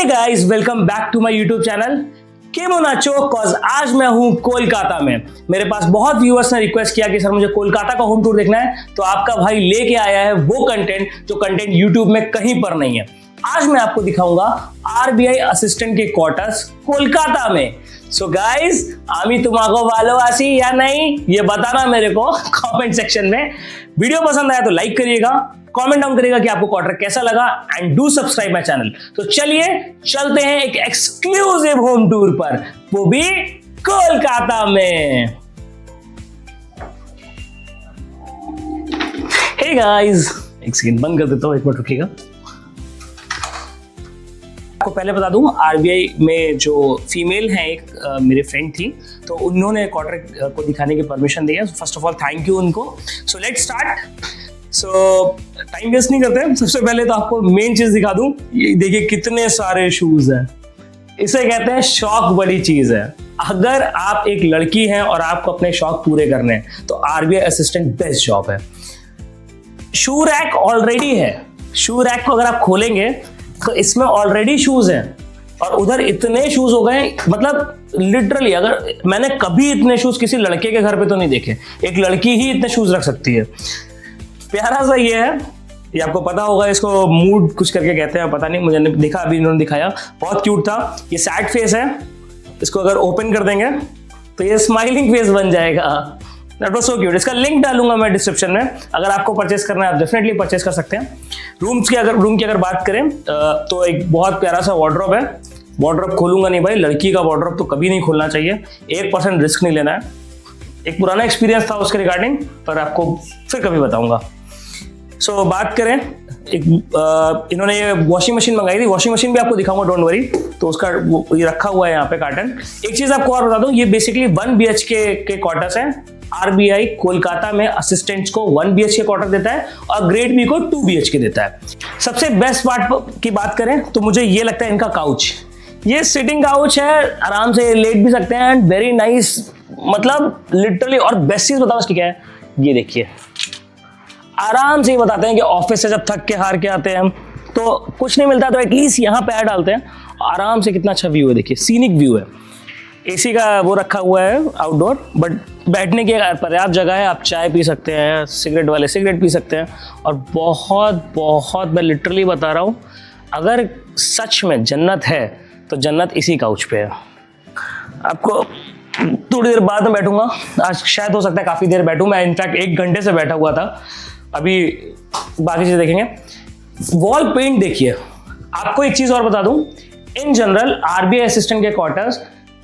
Guys, welcome back to my YouTube channel केमो नाचो। Cause आज मैं हूं कोलकाता में। मेरे पास बहुत व्यूअर्स ने रिक्वेस्ट किया कि सर मुझे कोलकाता का होम टूर देखना है, तो आपका भाई लेके आया है वो कंटेंट जो कंटेंट यूट्यूब में कहीं पर नहीं है। आज मैं आपको दिखाऊंगा आरबीआई असिस्टेंट के क्वार्टर्स कोलकाता में। सो गाइस, आमी तुम्हाको भालोबासी या नहीं ये बताना मेरे को कमेंट सेक्शन में। वीडियो पसंद आया तो लाइक करिएगा, कमेंट डाउन करिएगा कि आपको क्वार्टर कैसा लगा and do subscribe my channel. तो चलिए चलते हैं एक एक्सक्लूसिव होम टूर पर, वो भी कोलकाता में। हे गाइस, एक सेकंड बंद कर देता हूं, एक मिनट रुकिएगा। आपको पहले बता दूं, आरबीआई में जो फीमेल है एक मेरे फ्रेंड थी, तो उन्होंने क्वार्टर को दिखाने की परमिशन दी है। First of all thank you उनको। So let's start. So time waste नहीं करते, सबसे पहले तो आपको मेन चीज दिखा दूं। ये देखिए कितने सारे शूज हैं। इसे कहते हैं शौक बड़ी चीज है। अगर आप एक लड़की हैं और आपको अपने शौक पूरे करने हैं तो आरबीआई असिस्टेंट बेस्ट जॉब है। शू रैक ऑलरेडी है। शू रैक को अगर आप खोलेंगे तो इसमें ऑलरेडी शूज हैं और उधर इतने शूज हो गए, मतलब लिटरली अगर मैंने कभी इतने शूज किसी लड़के के घर पे तो नहीं देखे। एक लड़की ही इतने शूज रख सकती है। प्यारा सा ये है, ये आपको पता होगा, इसको मूड कुछ करके कहते हैं, पता नहीं, मुझे देखा अभी इन्होंने दिखाया, बहुत क्यूट था। ये सैड फेस है, इसको अगर ओपन कर देंगे तो ये स्माइलिंग फेस बन जाएगा। That was so cute. इसका लिंक डालूंगा मैं डिस्क्रिप्शन में, अगर आपको परचेस करना है आप डेफिनेटली परचेस कर सकते हैं। रूम की अगर बात करें तो एक बहुत प्यारा सा वार्डरोब है। वार्डरोब खोलूंगा नहीं भाई, लड़की का वार्डरोब तो कभी नहीं खोलना चाहिए, 1% रिस्क नहीं लेना है। एक पुराना एक्सपीरियंस था उसके रिगार्डिंग, पर आपको फिर कभी बताऊंगा। सो बात करें, इन्होंने ये वॉशिंग मशीन मंगाई थी, वॉशिंग मशीन भी आपको दिखाऊंगा, डोंट वरी। तो उसका ये रखा हुआ है यहाँ पे कार्टन। एक चीज आपको और बता दूं, ये बेसिकली 1 BHK के क्वार्टर्स हैं। आरबीआई कोलकाता में असिस्टेंट्स को 1 BHK क्वार्टर देता है और ग्रेड बी को 2 BHK देता है। सबसे बेस्ट पार्ट की बात करें तो मुझे ये लगता है इनका काउच। ये सिटिंग काउच है, आराम से लेट भी सकते हैं एंड वेरी नाइस, मतलब लिटरली। और बेस्ट चीज बताओ इसकी क्या है, ये देखिए, आराम से ही बताते हैं कि ऑफिस से जब थक के हार के आते हैं हम तो कुछ नहीं मिलता तो एटलीस्ट यहाँ पैर डालते हैं। आराम से कितना अच्छा व्यू है, देखिए सीनिक व्यू है। एसी का वो रखा हुआ है आउटडोर, बट बैठने की पर्याप्त जगह है। आप चाय पी सकते हैं, सिगरेट वाले सिगरेट पी सकते हैं। और बहुत बहुत मैं लिटरली बता रहा हूँ, अगर सच में जन्नत है तो जन्नत इसी काउच पे है। आपको थोड़ी देर बाद में बैठूंगा, आज शायद हो सकता है काफ़ी देर बैठूं मैं, इनफैक्ट 1 घंटे से बैठा हुआ था। अभी बाकी चीज़ें देखेंगे। वॉल पेंट देखिए। आपको एक चीज़ और बता दूं, इन जनरल आरबीआई असिस्टेंट के क्वार्टर्स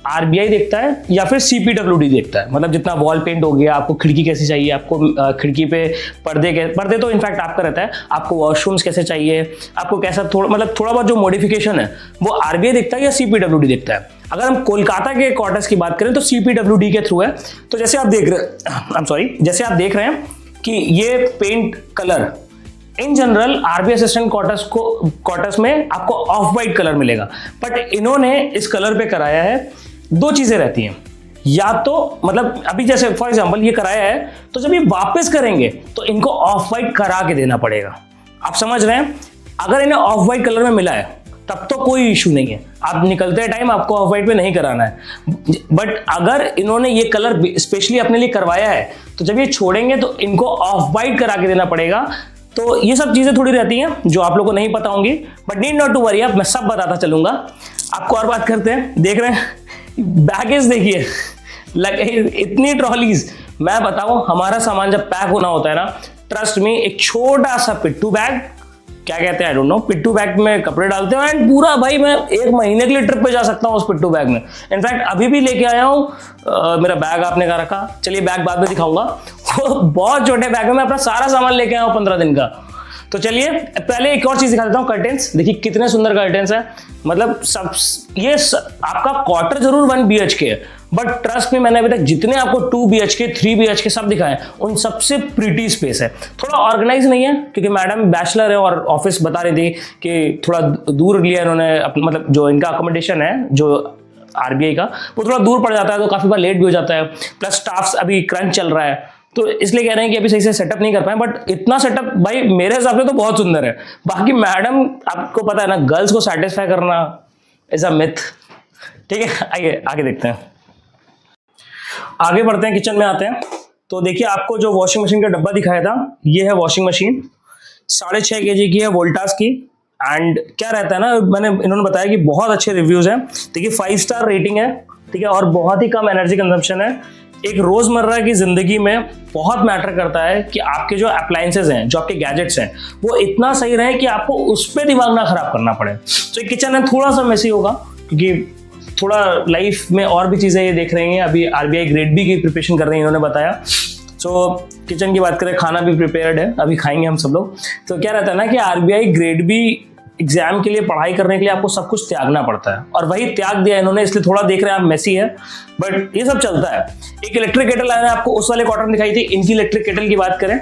आरबीआई देखता है या फिर सीपीडब्ल्यूडी देखता है। मतलब जितना वॉल पेंट हो गया, आपको खिड़की कैसी चाहिए, आपको खिड़की पे पर्दे तो इनफैक्ट आपका रहता है, आपको वॉशरूम्स कैसे चाहिए, आपको कैसा थोड़ा बहुत जो मॉडिफिकेशन है वो आरबीआई देखता है या सीपीडब्ल्यूडी देखता है। अगर हम कोलकाता के क्वार्टर्स की बात करें तो सीपीडब्ल्यूडी के थ्रू है। तो जैसे आप देख रहे हैं कि ये paint colour in general RBI assistant quarters में आपको ऑफ वाइट कलर मिलेगा, बट इन्होंने इस कलर पे कराया है। 2 चीजें रहती हैं, या तो मतलब अभी जैसे फॉर एग्जांपल ये कराया है तो जब ये वापस करेंगे तो इनको ऑफ वाइट करा के देना पड़ेगा। आप समझ रहे हैं, अगर इन्हें ऑफ वाइट कलर में मिला है तब तो कोई इशू नहीं है, आप निकलते टाइम आपको ऑफ वाइट में नहीं कराना है। बट अगर इन्होंने ये कलर स्पेशली अपने लिए करवाया है तो जब ये छोड़ेंगे तो इनको ऑफ वाइट करा के देना पड़ेगा। तो ये सब चीजें थोड़ी रहती हैं जो आप लोगों को नहीं पता होंगी, but need not to worry, अब मैं सब बताता चलूंगा आपको। और बात करते हैं, देख रहे हैं बैगेज देखिए, इतनी ट्रॉलीज। मैं बताऊं, हमारा सामान जब पैक होना होता है ना, ट्रस्ट में एक छोटा सा पिट्टू बैग, क्या कहते हैं आई डोंट नो, पिट्टू बैग में कपड़े डालते हैं एंड पूरा भाई मैं 1 महीने के लिए ट्रिप पे जा सकता हूँ उस पिट्टू बैग में। इनफैक्ट अभी भी लेके आया हूँ, मेरा बैग आपने कहा रखा, चलिए बैग बाद में दिखाऊंगा। वो बहुत छोटे बैग में मैं अपना सारा सामान लेके आया हूँ 15 दिन का। तो चलिए पहले एक और चीज दिखा देता हूँ, कर्टेंस देखिए कितने सुंदर कर्टेंस है। मतलब आपका क्वार्टर जरूर 1 BHK है, बट ट्रस्ट में मैंने अभी तक जितने आपको 2 BHK 3 BHK सब दिखाए उन सबसे प्रीटी स्पेस है। थोड़ा ऑर्गेनाइज नहीं है क्योंकि मैडम बैचलर है और ऑफिस बता रही थी कि थोड़ा दूर लिया इन्होंने, मतलब जो इनका अकोमोडेशन है जो आरबीआई का, वो थोड़ा दूर पड़ जाता है तो काफी बार लेट भी हो जाता है। प्लस स्टाफ अभी क्रंच चल रहा है तो इसलिए कह रहे हैं कि अभी सही से सेटअप नहीं कर पाए, बट इतना सेटअप भाई मेरे हिसाब से तो बहुत सुंदर है। बाकी मैडम आपको पता है ना, गर्ल्स को सेटिस्फाई करना इज अ मिथ। ठीक है, आइए आगे देखते हैं, आगे बढ़ते हैं, किचन में आते हैं। तो देखिए, आपको जो वॉशिंग मशीन का डब्बा दिखाया था, ये है वॉशिंग मशीन, 6.5 kg की है, वोल्टास की। एंड क्या रहता है ना, इन्होंने बताया कि बहुत अच्छे रिव्यूज हैं। देखिए 5 स्टार रेटिंग है, ठीक है, और बहुत ही कम एनर्जी कंजम्पशन है। एक रोजमर्रा की जिंदगी में बहुत मैटर करता है कि आपके जो अप्लायंसेज हैं, जो आपके गैजेट्स हैं, वो इतना सही रहे कि आपको उस पर दिमाग ना खराब करना पड़े। तो ये किचन है थोड़ा सा मेसी होगा, क्योंकि थोड़ा लाइफ में और भी चीजें ये देख रहे हैं। अभी आरबीआई ग्रेड बी की प्रिपरेशन कर रहे हैं, इन्होंने बताया। तो किचन की बात करें, खाना भी प्रिपेयर्ड है, अभी खाएंगे हम सब लोग। तो क्या रहता है ना कि आरबीआई ग्रेड बी एग्जाम के लिए पढ़ाई करने के लिए आपको सब कुछ त्यागना पड़ता है, और वही त्याग दिया इन्होंने, इसलिए थोड़ा देख रहे हैं आप मेसी है, बट ये सब चलता है। एक इलेक्ट्रिक केटल मैंने आपको उस वाले कॉटन दिखाई थी, इनकी इलेक्ट्रिक केटल की बात करें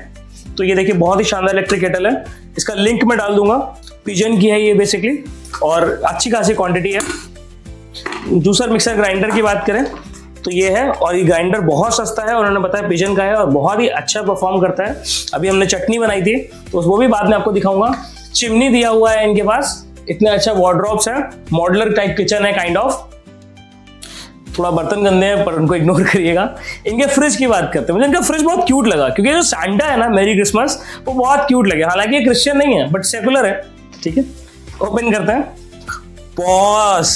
तो ये देखिए बहुत ही शानदार इलेक्ट्रिक केटल है। इसका लिंक मैं डाल दूंगा, पिजन की है ये बेसिकली, और अच्छी खासी क्वांटिटी है। जूसर मिक्सर ग्राइंडर की बात करें तो ये है, और ये ग्राइंडर बहुत सस्ता है, उन्होंने बताया पिजन का है और बहुत ही अच्छा परफॉर्म करता है। अभी हमने चटनी बनाई थी तो वो भी बाद में आपको दिखाऊंगा। चिमनी दिया हुआ है इनके पास, इतने अच्छा वार्डरोब्स है, मॉडुलर टाइप किचन है काइंड ऑफ। थोड़ा बर्तन गंदे हैं पर उनको इग्नोर करिएगा। इनके फ्रिज की बात करते हैं, मुझे इनका फ्रिज बहुत क्यूट लगा, क्योंकि जो सांता है ना, मेरी क्रिसमस, वो बहुत क्यूट लगे। हालांकि ये क्रिश्चियन नहीं है बट सेकुलर है। ठीक है, ओपन करते हैं। बॉस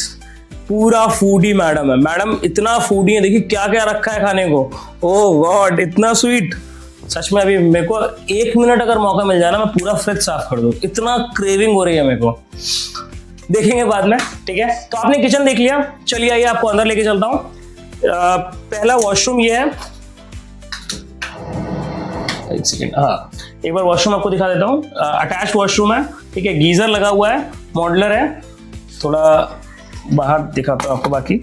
पूरा फूडी मैडम है, मैडम इतना फूडी है, देखिए क्या क्या रखा है खाने को। ओह गॉड, इतना स्वीट, सच में अभी मेरे को 1 मिनट अगर मौका मिल जाए ना, मैं पूरा फ्रिज साफ कर दूं, इतना क्रेविंग हो रही है मेरे को। देखेंगे बाद में, ठीक है। तो आपने किचन देख लिया, चलिए आइए आपको अंदर लेके चलता हूं। पहला वॉशरूम ये है, एक सेकेंड, हाँ एक बार वॉशरूम आपको दिखा देता हूँ। अटैच वॉशरूम है, ठीक है, गीजर लगा हुआ है, मॉडुलर है। थोड़ा बाहर दिखाता हूँ आपको। बाकी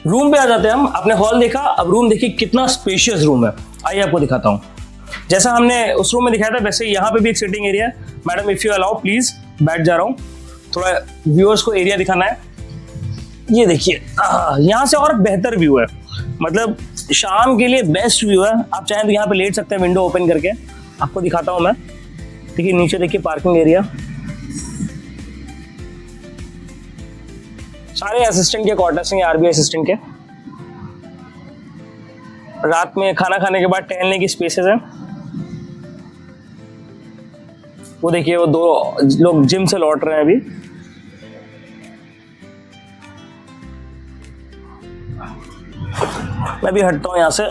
रूम पे आ जाते हैं हम। आपने हॉल देखा, अब रूम देखिए कितना स्पेशियस रूम है, आइए आपको दिखाता हूँ। जैसा हमने उस रूम में दिखाया था वैसे यहाँ पे भी एक सिटिंग एरिया है। Madam if you allow please, बैठ जा रहा हूँ, थोड़ा व्यूअर्स को एरिया दिखाना है। ये देखिए यहाँ से और बेहतर व्यू है, मतलब शाम के लिए बेस्ट व्यू है। आप चाहें तो यहाँ पे लेट सकते हैं विंडो ओपन करके, आपको दिखाता हूँ मैं। देखिए नीचे देखिए पार्किंग एरिया, सारे असिस्टेंट के क्वार्टर्स हैं, आरबीआई असिस्टेंट के। रात में खाना खाने के बाद टहलने की स्पेसेस हैं। वो देखिए वो 2 लोग जिम से लौट रहे हैं अभी। मैं भी हटता हूँ यहाँ से,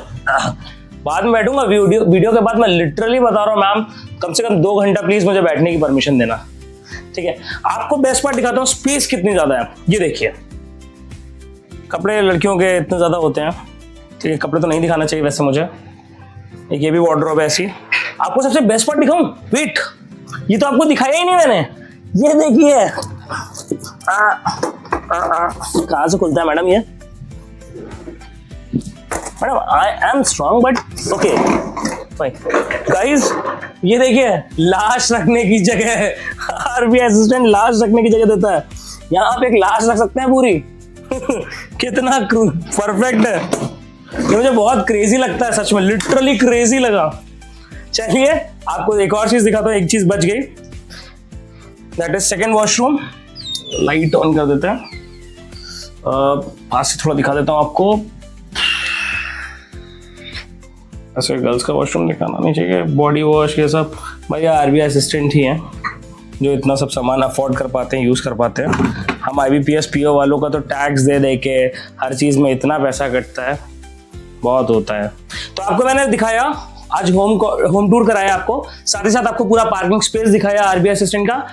बाद में बैठूंगा। वीडियो के बाद मैं लिटरली बता रहा हूँ मैम, कम से कम 2 घंटा प्लीज मुझे बैठने की परमिशन देना, ठीक है। आपको बेस्ट पार्ट दिखाता हूँ, स्पेस कितनी ज्यादा है। ये देखिए, कपड़े लड़कियों के इतने ज्यादा होते हैं, ठीक है, कपड़े तो नहीं दिखाना चाहिए वैसे मुझे। एक ये भी वार्डरोब है ऐसी। आपको सबसे बेस्ट पार्ट दिखाऊं, वेट, ये तो आपको दिखाया ही नहीं मैंने। ये देखिए कहाँ से खुलता है मैडम ये? Madam I am strong but okay fine. Guys ये देखिए, लाश रखने की जगह है। आरबीआई असिस्टेंट लाश रखने की जगह देता है, यहाँ आप एक लाश रख सकते हैं पूरी। कितना परफेक्ट है ये, मुझे बहुत क्रेजी लगता है सच में, लिटरली क्रेजी लगा। चलिए आपको एक और चीज दिखाता हूँ, एक चीज बच गई, that is second washroom. Light on कर देते हैं, पास से थोड़ा दिखा देता हूँ आपको। ऐसे गर्ल्स का वॉशरूम दिखाना नहीं चाहिए, बॉडी वॉश ये सब भाई आरबीआई असिस्टेंट ही हैं जो इतना सब सामान अफोर्ड कर पाते हैं, यूज़ कर पाते हैं। हम आईबीपीएस पीओ वालों का तो टैक्स दे दे के हर चीज़ में इतना पैसा कटता है, बहुत होता है। तो आपको मैंने दिखाया आज होम टूर कराया आपको, साथ ही साथ आपको पूरा पार्किंग स्पेस दिखाया आरबीआई असिस्टेंट का।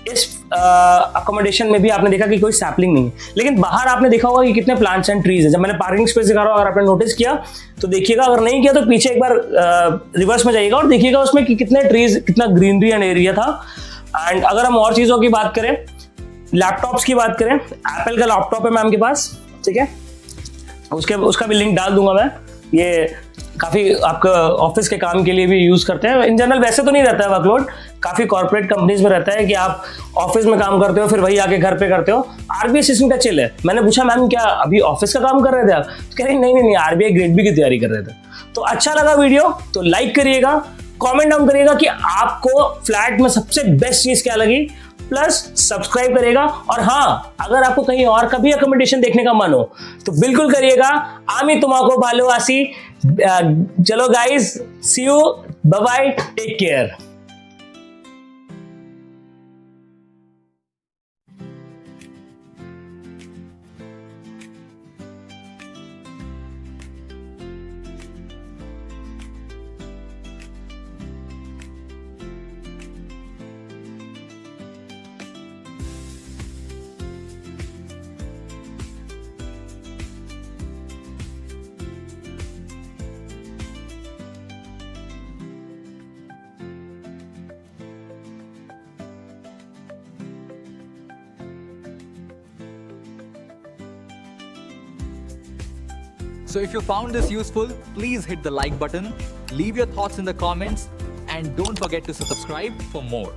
इस अकोमोडेशन में भी आपने देखा कि कोई सैपलिंग नहीं है, लेकिन बाहर आपने देखा होगा कि कितने प्लांट्स एंड ट्रीज है। जब मैंने पार्किंग स्पेस दिखा रहा हूँ, अगर आपने नोटिस किया तो देखिएगा, अगर नहीं किया तो पीछे एक बार रिवर्स में जाइएगा और देखिएगा उसमें कि कितने ट्रीज, कितना ग्रीनरी एंड एरिया था। एंड अगर हम और चीज़ों की बात करें, लैपटॉप्स की बात करें, एप्पल का लैपटॉप है मैम के पास, ठीक है, उसका भी लिंक डाल दूंगा मैं। ये काफ़ी आपका ऑफिस के काम के लिए भी यूज़ करते हैं। इन जनरल वैसे तो नहीं रहता है वर्कलोड, काफ़ी कॉर्पोरेट कंपनीज में रहता है कि आप ऑफिस में काम करते हो फिर वही आके घर पे करते हो। आरबीआई सिस्टम का चिल है। मैंने पूछा मैम क्या अभी ऑफिस का काम कर रहे थे आप? तो कह रही नहीं, आरबीआई ग्रेड बी की तैयारी कर रहे थे। तो अच्छा लगा वीडियो तो लाइक करिएगा, कॉमेंट डाउन करिएगा कि आपको फ्लैट में सबसे बेस्ट चीज़ क्या लगी। प्लस सब्सक्राइब करेगा। और हाँ, अगर आपको कहीं और का भी अकोमोडेशन देखने का मन हो तो बिल्कुल करिएगा। आमी तुमाको भालो आसी। चलो guys, see you, bye bye, take care. So if you found this useful, please hit the like button, leave your thoughts in the comments, and don't forget to subscribe for more.